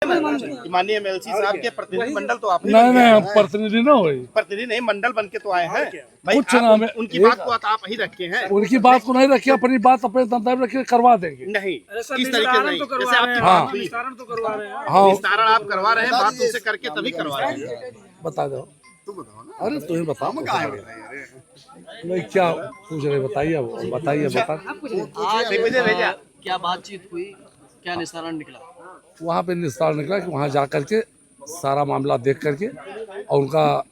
माननीय एमएलसी साहब के प्रतिनिधि मंडल तो आप नहीं प्रतिनिधि ना हो, प्रतिनिधि नहीं मंडल बन के तो आए हैं भाई। कुछ नाम है उनकी बात को आप ही रखे हैं, उनकी बात को नहीं रखिए, अपनी बात अपने दम रखिए, करवा देंगे। नहीं किस तरीके नहीं, जैसे आपकी हाँ। बात हुई हाँ विस्तारण आप करवा रहे हैं, बात उनसे करके तभी करवा रहे हैं। बता दो, तुम बताओ ना। अरे तुम्हें बताओ नहीं क्या पूछ रहे, बताइए बताइए बता। क्या बातचीत हुई, क्या निस्तारण निकला? वहाँ पे निस्तारण निकला कि वहाँ जा करके सारा मामला देख करके और उनका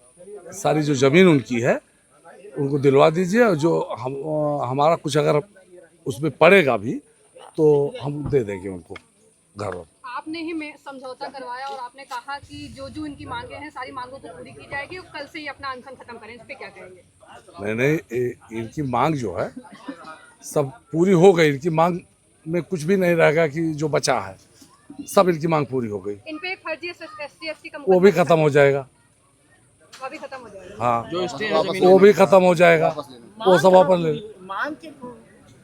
सारी जो जमीन उनकी है उनको दिलवा दीजिए, और जो हमारा कुछ अगर उसमें पड़ेगा भी तो हम दे देंगे उनको घर। आपने ही समझौता करवाया और आपने कहा कि जो जो इनकी मांगे हैं सारी मांगों को पूरी की जाएगी और कल से ही अपना अनशन खत्म करें, इस पे क्या कहेंगे? नहीं इनकी मांग जो है सब पूरी हो गई, इनकी मांग में कुछ भी नहीं रहेगा कि जो बचा है, सब इनकी मांग पूरी हो गई। इन पे एक फर्जी SC/ST का वो भी खत्म हो जाएगा। वो भी खत्म हो जाएगा। हाँ जो स्टे है जमीन वो भी खत्म हो जाएगा, वो सब वापस ले। मांग के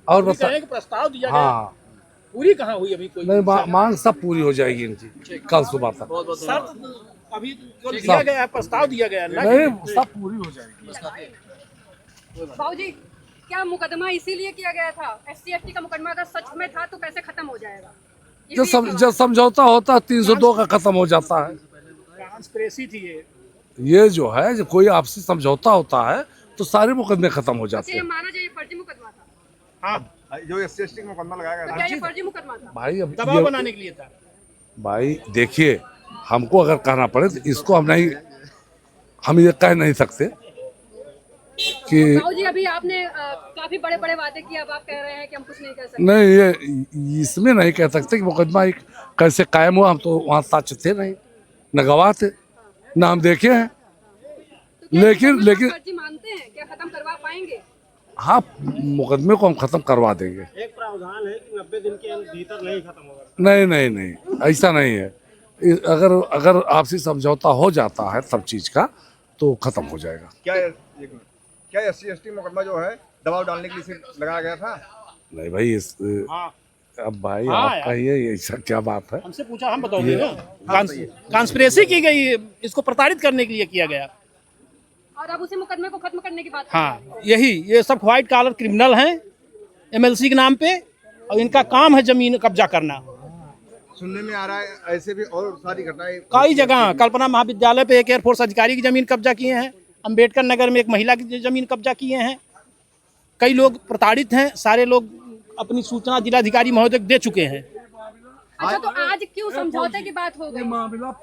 और बता, प्रस्ताव दिया हाँ पूरी कहाँ हुई अभी? कोई नहीं मांग सब पूरी हो जाएगी इनकी कल सुबह तक। बहुत बहुत शर्त अभी जो दिया गया है, प्रस्ताव दिया गया है ना, नहीं सब पूरी हो जाएगी। बाबूजी क्या मुकदमा इसीलिए किया गया था? SC/ST का मुकदमा अगर सच में था तो कैसे खत्म हो जाएगा? जब समझौता होता है 302 का खत्म हो जाता है। कॉन्स्पिरेसी थी ये जो है जो कोई आपसी समझौता होता है तो सारे मुकदमे खत्म हो जाते ये हैं। माना जाए फर्जी मुकदमा था? हाँ, जो SC/ST का मुकदमा लगाया तो गया क्या ये फर्जी मुकदमा था? भाई अब दबाव बनाने के लिए था। भाई देखिए, हमको अगर कहना पड़े तो इसको हम ये कह नहीं सकते कि बाबूजी अभी आपने काफी बड़े बड़े वादे किए, अब आप कह रहे हैं कि हम कुछ नहीं कह सकते। नहीं ये इसमें नहीं कह सकते कि मुकदमा एक कैसे कायम हुआ। हम तो वहाँ साक्ष्य थे नहीं, न गवाह थे, न हम देखे हैं। तो क्या लेकिन फर्जी मानते हैं, क्या खत्म करवा पाएंगे? हाँ मुकदमे को हम खत्म करवा देंगे। एक प्रावधान है कि 90 दिन के भीतर नहीं खत्म होगा। नहीं ऐसा नहीं है। अगर आपसी समझौता हो जाता है सब चीज का तो खत्म हो जाएगा। क्या SC/ST मुकदमा जो है दबाव डालने के लिए लगाया गया था? नहीं भाई अब भाई आप कहिए ये ऐसा क्या बात है? हमसे पूछा, हम बताओगे ना। कॉन्स्पिरेसी की गई, इसको प्रताड़ित करने के लिए किया गया। और अब उसी मुकदमे को खत्म करने की बात। हाँ यही, ये सब व्हाइट कॉलर क्रिमिनल हैं MLC के नाम पे, और इनका काम है जमीन कब्जा करना। सुनने में आ रहा है ऐसे भी और सारी घटनाएं कई जगह, कल्पना महाविद्यालय पे एक एयरफोर्स अधिकारी की जमीन कब्जा किए हैं, अंबेडकर नगर में एक महिला की जमीन कब्जा किए हैं। कई लोग प्रताड़ित हैं, सारे लोग अपनी सूचना जिलाधिकारी महोदय दे चुके हैं। अच्छा तो आज क्यों समझौते की बात हो गई?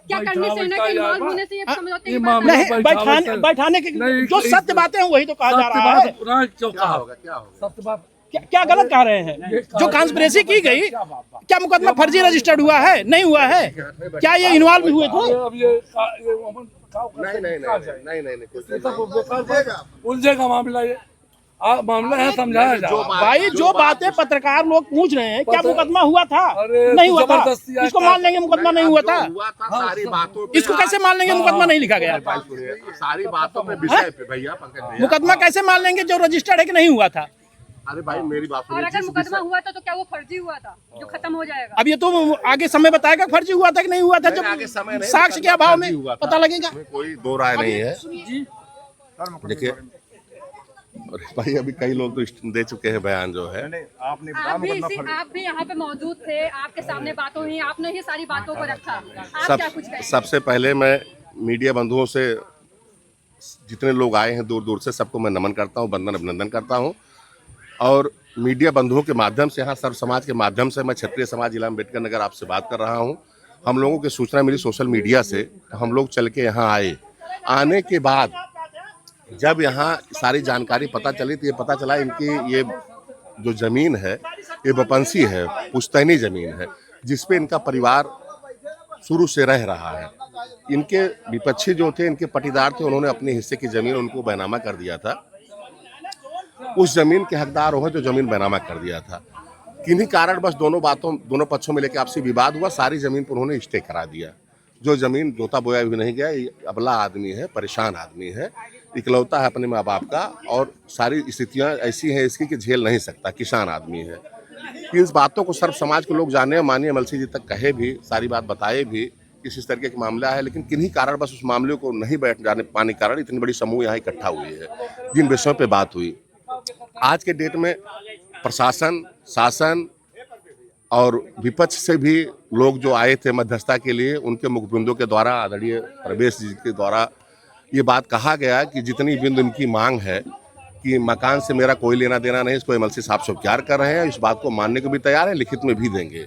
क्या करनी सेना के इन्वॉल्व होने से ये समझौते की बात? नहीं, बैठाने के जो सत्य बातें हैं वही तो कहा जा रहा है। सत्य बात क्या गलत कह रहे हैं? जो कॉन्स्पिरेसी की गई, क्या मुकदमा फर्जी रजिस्टर्ड हुआ है? नहीं हुआ है। क्या ये इन्वॉल्व हुए थे? उलझेगा मामला, ये मामला है, समझाया जाए। भाई जो बातें पत्रकार लोग पूछ रहे हैं, क्या मुकदमा हुआ था? नहीं हुआ था। इसको मान लेंगे मुकदमा नहीं हुआ था। सारी बातों इसको कैसे मान लेंगे मुकदमा नहीं लिखा गया? सारी बातों पे विषय पे भैया, पंकज भैया, मुकदमा कैसे मान लेंगे जो रजिस्टर्ड है कि नहीं हुआ था? अरे भाई मेरी बात और अगर मुकदमा हुआ था तो क्या वो फर्जी हुआ था जो खत्म हो जाएगा? अब ये तो आगे समय बताएगा फर्जी हुआ था कि नहीं हुआ था। जब साक्ष्य के अभाव में पता लगेगा। कोई दो राय नहीं है। देखिए भाई अभी कई लोग तो दे चुके हैं बयान जो है। आप भी यहाँ पे मौजूद थे, आपके सामने बातें हुई, आपने ही सारी बातों को रखा। आप क्या कुछ कहें? सबसे पहले मैं मीडिया बंधुओं से, जितने लोग आए हैं दूर दूर से, सबको मैं नमन करता हूँ, वंदन अभिनंदन करता हूँ। और मीडिया बंधुओं के माध्यम से, यहाँ सर्व समाज के माध्यम से मैं क्षत्रिय समाज जिला अम्बेडकर नगर आपसे बात कर रहा हूँ। हम लोगों की सूचना मिली सोशल मीडिया से, हम लोग चल के यहाँ आए। आने के बाद जब यहाँ सारी जानकारी पता चली तो ये पता चला इनकी ये जो ज़मीन है ये बपंसी है, पुश्तैनी ज़मीन है, जिसपे इनका परिवार शुरू से रह रहा है। इनके विपक्षी जो थे, इनके पटीदार थे, उन्होंने अपने हिस्से की ज़मीन उनको बैनामा कर दिया था। उस जमीन के हकदार हो जो जमीन बैनामा कर दिया था। किन्हीं कारण बस दोनों पक्षों में लेकर आपसी विवाद हुआ, सारी जमीन पर उन्होंने स्टे करा दिया। जो जमीन जोता बोया भी नहीं गया, ये अबला आदमी है, परेशान आदमी है, इकलौता है अपने माँ बाप का, और सारी स्थितियाँ ऐसी हैं इसकी कि झेल नहीं सकता, किसान आदमी है। कि इस बातों को सर्व समाज के लोग जाने, माननीय एमएलसी जी तक कहे भी, सारी बात बताए भी कि इस तरीके का मामला है, लेकिन किन्हीं कारण बस उस मामले को नहीं बैठ जाने पाने के कारण इतनी बड़ी समूह यहाँ इकट्ठा हुई है जिन विषयों पे बात हुई। आज के डेट में प्रशासन, शासन और विपक्ष से भी लोग जो आए थे मध्यस्थता के लिए, उनके मुखबिंदों के द्वारा, आदरणीय प्रवेश जी के द्वारा ये बात कहा गया कि जितनी बिंदु इनकी मांग है कि मकान से मेरा कोई लेना देना नहीं, इसको एमएलसी साहब स्वीकार कर रहे हैं, इस बात को मानने को भी तैयार है, लिखित में भी देंगे,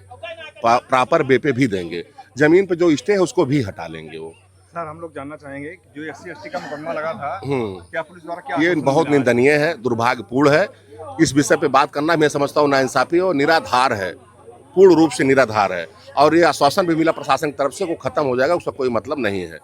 प्रॉपर वे पे भी देंगे, जमीन पे जो स्टे है उसको भी हटा लेंगे वो। सर हम लोग जानना चाहेंगे कि जो SC/ST का मुकदमा लगा था, क्या पुलिस द्वारा क्या ये बहुत निंदनीय है, दुर्भाग्यपूर्ण है। इस विषय पे बात करना मैं समझता हूँ नाइंसाफी और निराधार है, पूर्ण रूप से निराधार है। और ये आश्वासन भी मिला प्रशासन की तरफ से, वो खत्म हो जाएगा, उसका कोई मतलब नहीं है।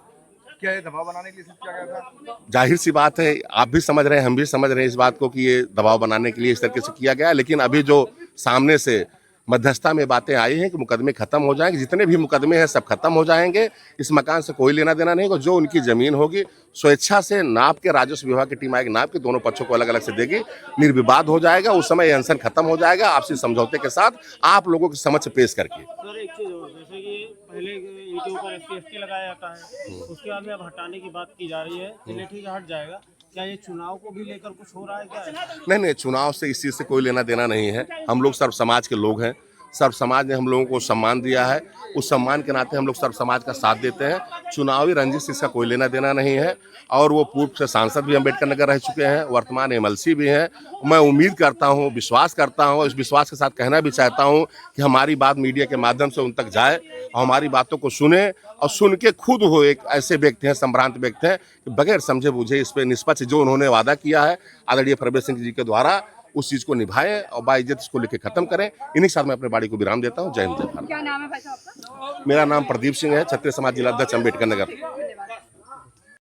क्या ये दबाव बनाने के लिए किया गया था? जाहिर सी बात है, आप भी समझ रहे हैं, हम भी समझ रहे हैं इस बात को कि ये दबाव बनाने के लिए इस तरीके से किया गया है। लेकिन अभी जो सामने से मध्यस्थता में बातें आई हैं कि मुकदमे खत्म हो जाएंगे, जितने भी मुकदमे हैं सब खत्म हो जाएंगे, इस मकान से कोई लेना देना नहीं होगा। जो उनकी जमीन होगी स्वेच्छा से नाप के, राजस्व विभाग की टीम आएगी, नाप के दोनों पक्षों को अलग अलग से देगी, निर्विवाद हो जाएगा। उस समय यह अनशन खत्म हो जाएगा आपसी समझौते के साथ, आप लोगों के समक्ष पेश करके। सर एक चीज और, जैसे कि पहले इनके ऊपर SC/ST लगाया जाता है, उसके बाद में अब हटाने की बात की जा रही है, चलिए ठीक है हट जाएगा, क्या ये चुनाव को भी लेकर कुछ हो रहा है क्या? नहीं, चुनाव से इस चीज़ से कोई लेना देना नहीं है। हम लोग सर्व समाज के लोग हैं, सर्व समाज ने हम लोगों को सम्मान दिया है, उस सम्मान के नाते हम लोग सर्व समाज का साथ देते हैं। चुनावी रंजिश से इसका कोई लेना देना नहीं है। और वो पूर्व से सांसद भी अम्बेडकर नगर रह चुके हैं, वर्तमान एमएलसी भी हैं। मैं उम्मीद करता हूँ, विश्वास करता हूँ, इस विश्वास के साथ कहना भी चाहता हूँ कि हमारी बात मीडिया के माध्यम से उन तक जाए और हमारी बातों को सुने, और सुन के खुद हो एक ऐसे व्यक्ति हैं, संभ्रांत व्यक्ति हैं कि बगैर समझे बुझे इस पर निष्पक्ष जो उन्होंने वादा किया है आदरणीय प्रवेश सिंह जी के द्वारा, उस चीज़ को निभाएं और बाइज्जत इसको लेके खत्म करें। इन्हीं के साथ मैं अपने बाड़ी को विराम देता हूँ। जय हिंद, जय भारत। क्या नाम है भाई साहब आपका? मेरा नाम प्रदीप सिंह है, क्षत्रिय समाज जिला अध्यक्ष अम्बेडकर नगर।